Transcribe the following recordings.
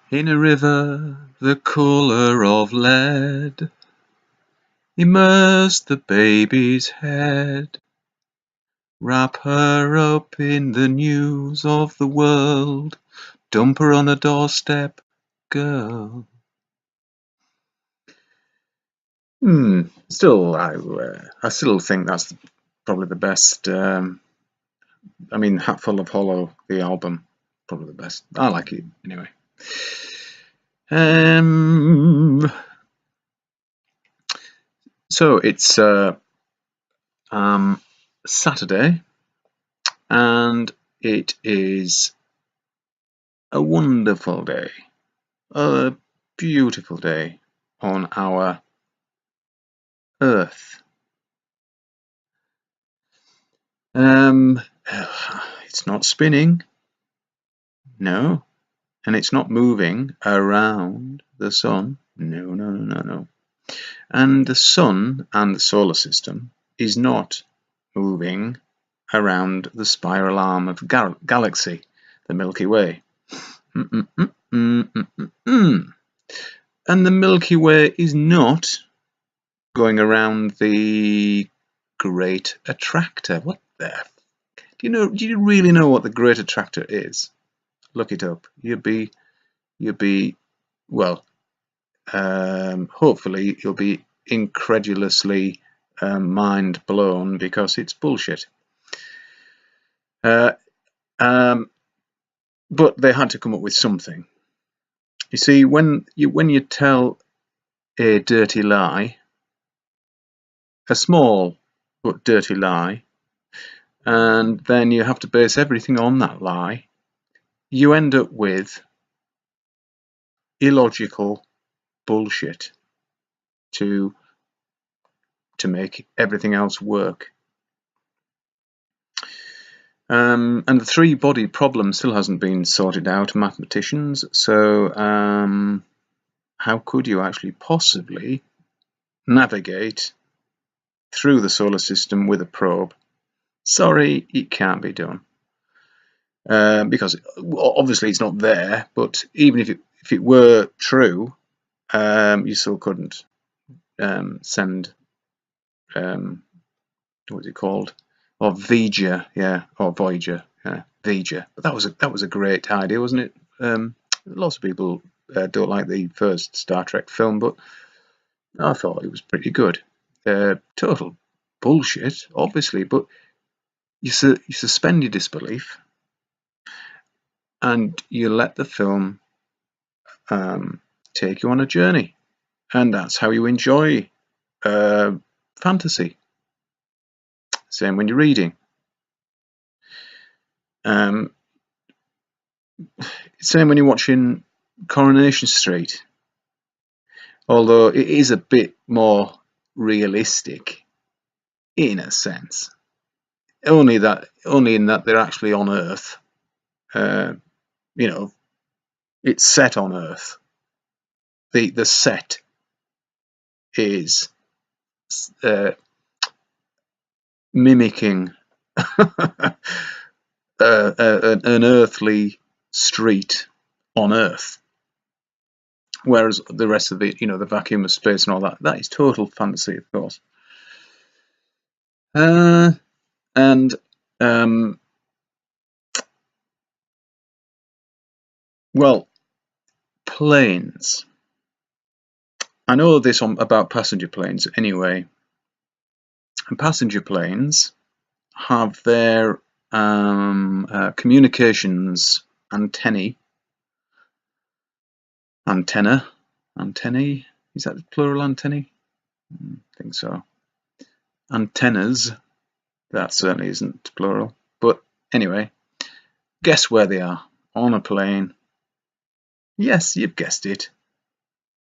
In a river the colour of lead, immerse the baby's head, wrap her up in the news of the world, dump her on a doorstep, girl. Still, I still think that's probably the best. Hatful of Hollow, the album, probably the best. I like it anyway. So it's Saturday, and it is a wonderful day, a beautiful day on our Earth. It's not spinning, no, and it's not moving around the sun, no. And the sun and the solar system is not moving around the spiral arm of the galaxy, the Milky Way. And the Milky Way is not going around the Great Attractor. What the? Do you really know what the Great Attractor is? Look it up. Hopefully you'll be incredulously mind blown, because it's bullshit. But they had to come up with something. You see, when you tell a dirty lie, a small but dirty lie, and then you have to base everything on that lie, you end up with illogical bullshit to make everything else work. And the three-body problem still hasn't been sorted out, mathematicians. So how could you actually possibly navigate through the solar system with a probe? Sorry, it can't be done. Because obviously it's not there, but even if it were true, you still couldn't send what's it called? Or Voyager, Voyager, Voyager. But that was a great idea, wasn't it? Lots of people don't like the first Star Trek film, but I thought it was pretty good. Total bullshit, obviously, but you suspend your disbelief and you let the film take you on a journey, and that's how you enjoy fantasy. Same when you're reading. Same when you're watching Coronation Street, although it is a bit more realistic in a sense. Only in that they're actually on Earth. It's set on Earth. The set is mimicking an earthly street on Earth, whereas the rest of it, the vacuum of space and all that is total fantasy, of course. Well, planes. I know this about passenger planes anyway. And passenger planes have their communications antennae. Antennae? Is that the plural antennae? I think so. Antennas. That certainly isn't plural. But anyway, guess where they are? On a plane. Yes, you've guessed it.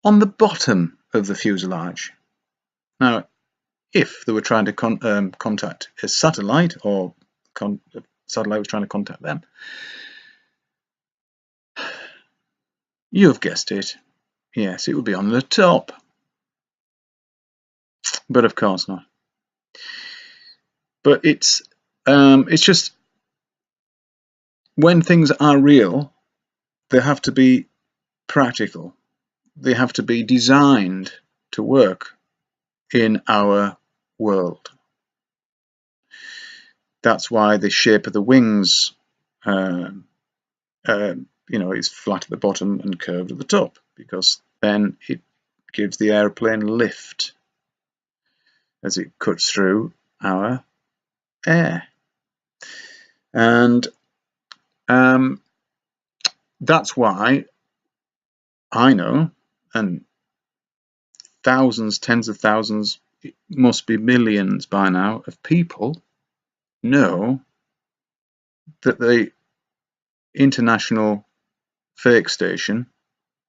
On the bottom of the fuselage. Now, if they were trying to contact a satellite, or a satellite was trying to contact them, you've guessed it. Yes, it would be on the top. But of course not. But it's just, when things are real, they have to be practical. They have to be designed to work in our world. That's why the shape of the wings, is flat at the bottom and curved at the top, because then it gives the airplane lift as it cuts through our air. And that's why I know, and thousands, tens of thousands, it must be millions by now, of people know that the International Fake Station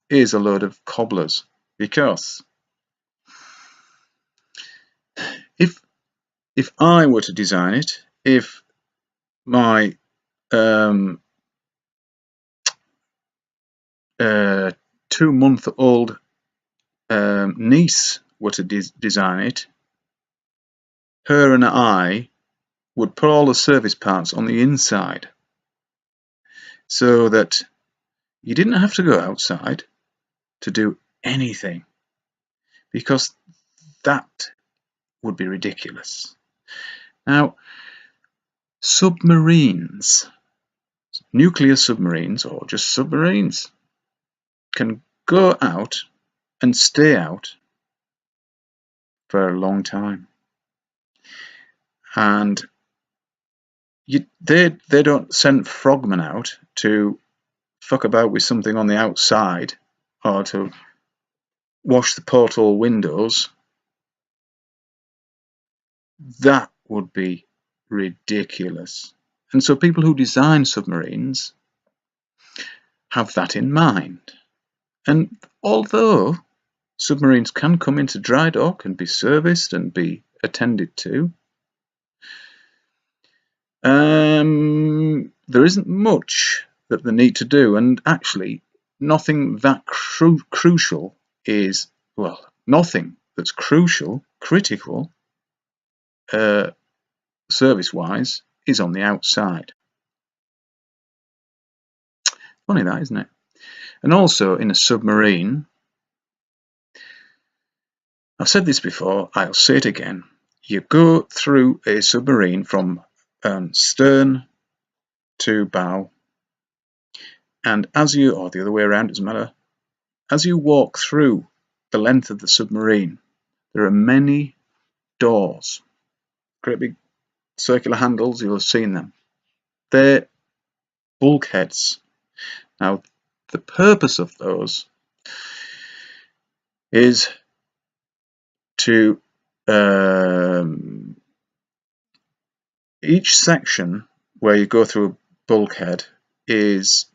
is a load of cobblers. Because if I were to design it, if my 2-month-old niece were to design it, her and I would put all the service parts on the inside, so that you didn't have to go outside to do anything, because that would be ridiculous. Now, submarines, nuclear submarines, or just submarines, can go out and stay out for a long time. And they don't send frogmen out to fuck about with something on the outside, or to wash the porthole windows. That would be ridiculous. And so people who design submarines have that in mind. And although submarines can come into dry dock and be serviced and be attended to, there isn't much that they need to do, and actually nothing that crucial is, well, nothing that's critical, service-wise, is on the outside. Funny that, isn't it? And also in a submarine, I've said this before, I'll say it again, you go through a submarine from stern to bow, and as you, or the other way around, doesn't matter, as you walk through the length of the submarine, there are many doors, great big circular handles, you'll have seen them. They're bulkheads. Now, the purpose of those is to each section where you go through a bulkhead is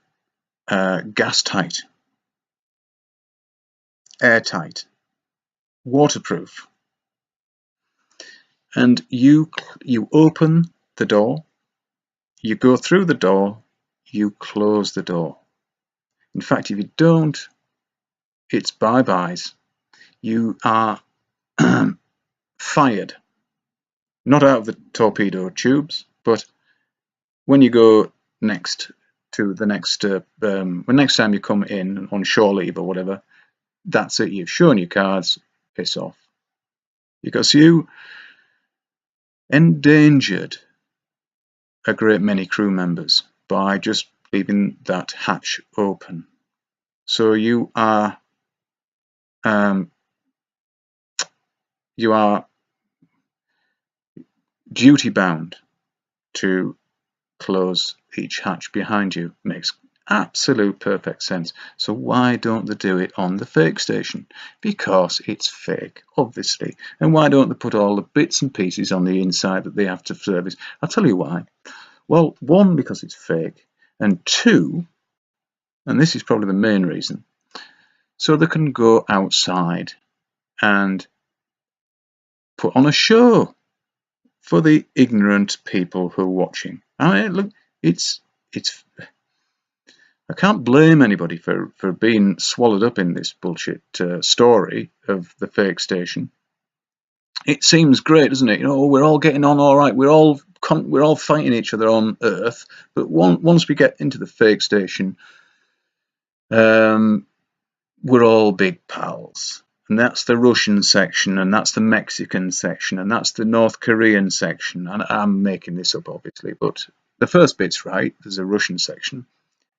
gas tight, airtight, waterproof, and you open the door, you go through the door, you close the door. In fact, if you don't, it's bye-byes. You are fired. Not out of the torpedo tubes, but when you go next to the next, when next time you come in on shore leave or whatever, that's it. You've shown your cards, piss off. Because you endangered a great many crew members by just leaving that hatch open. So you are duty bound to close each hatch behind you. Makes absolute perfect sense. So why don't they do it on the fake station? Because it's fake, obviously. And why don't they put all the bits and pieces on the inside that they have to service? I'll tell you why. Well, one, because it's fake, and two, and this is probably the main reason, so they can go outside and put on a show for the ignorant people who are watching. I mean, look, it's I can't blame anybody for being swallowed up in this bullshit story of the fake station. It seems great, doesn't it? You know, we're all getting on all right. We're all fighting each other on Earth, but once we get into the fake station, we're all big pals. And that's the Russian section, and that's the Mexican section, and that's the North Korean section. And I'm making this up, obviously, but the first bit's right. There's a Russian section.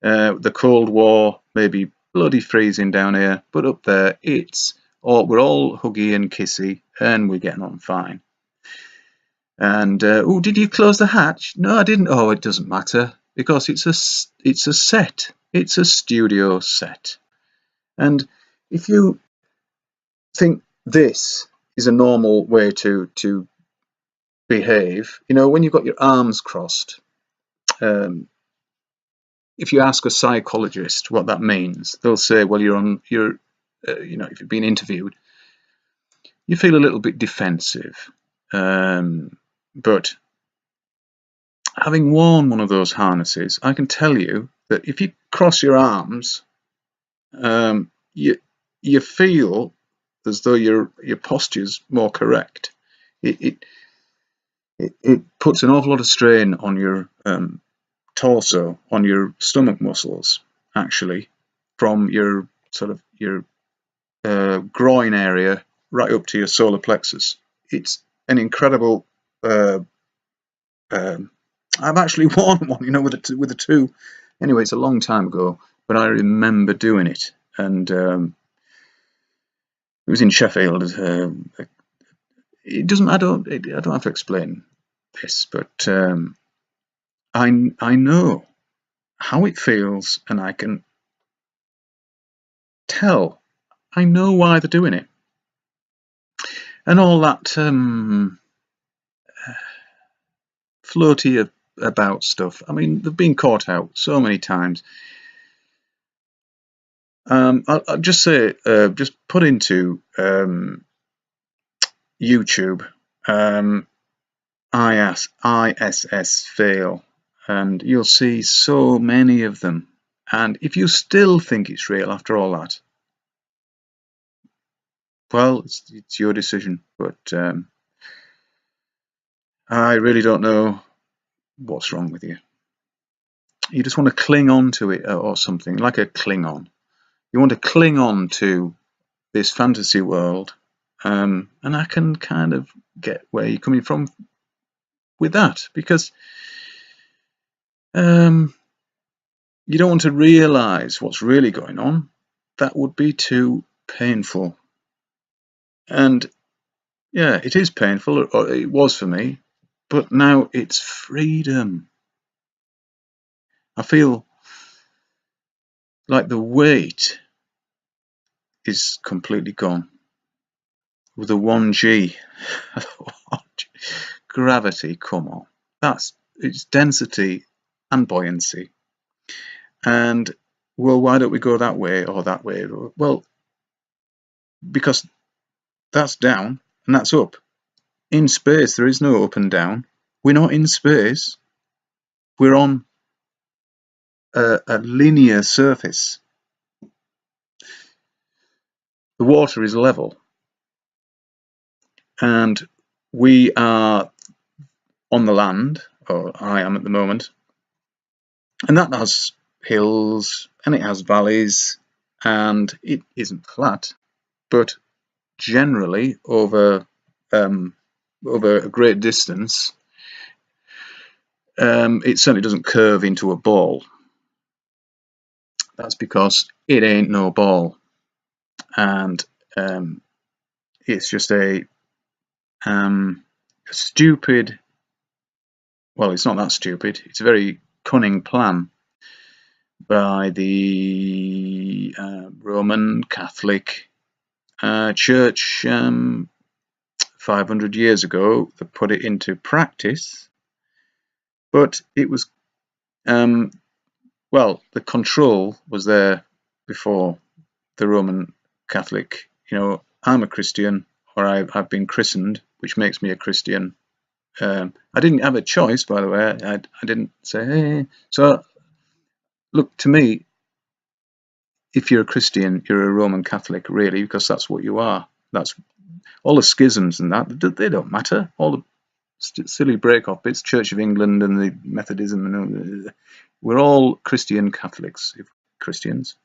The Cold War may be bloody freezing down here, but up there, we're all huggy and kissy, and we're getting on fine. And oh, did you close the hatch? No, I didn't. Oh, it doesn't matter because it's a set. It's a studio set. And if you think this is a normal way to behave, when you've got your arms crossed, if you ask a psychologist what that means, they'll say, well, if you've been interviewed, you feel a little bit defensive. But having worn one of those harnesses, I can tell you that if you cross your arms, you feel as though your posture's more correct. It puts an awful lot of strain on your torso, on your stomach muscles, actually, from your groin area right up to your solar plexus. It's an incredible. I've actually worn one, with the two. Anyway, it's a long time ago, but I remember doing it, and it was in Sheffield. It doesn't. I don't have to explain this, but I know how it feels, and I can tell. I know why they're doing it, and all that floaty about stuff. I mean, they've been caught out so many times. I'll just say, just put into YouTube ISS fail, and you'll see so many of them. And if you still think it's real after all that, well, it's your decision. But I really don't know what's wrong with you. You just want to cling on to it or something, like a Klingon. You want to cling on to this fantasy world, and I can kind of get where you're coming from with that, because you don't want to realise what's really going on. That would be too painful. And yeah, it is painful, or it was for me, but now it's freedom. I feel like the weight is completely gone with the 1G. Gravity, come on. It's density and buoyancy. And, well, why don't we go that way or that way? Well, because that's down and that's up. In space, there is no up and down. We're not in space. We're on a linear surface. The water is level. And we are on the land, or I am at the moment, and that has hills and it has valleys, and it isn't flat, but generally over a great distance, it certainly doesn't curve into a ball. That's because it ain't no ball, and it's just a stupid. Well, it's not that stupid. It's a very cunning plan by the Roman Catholic Church 500 years ago. They put it into practice, but it was well, the control was there before the Roman Catholic. I'm a Christian, or I've been christened, which makes me a Christian. I didn't have a choice, by the way. I didn't say, hey. So, look, to me, if you're a Christian, you're a Roman Catholic, really, because that's what you are. That's all the schisms and that, they don't matter. All the silly break-off bits, Church of England and the Methodism, we're all Christian Catholics, Christians.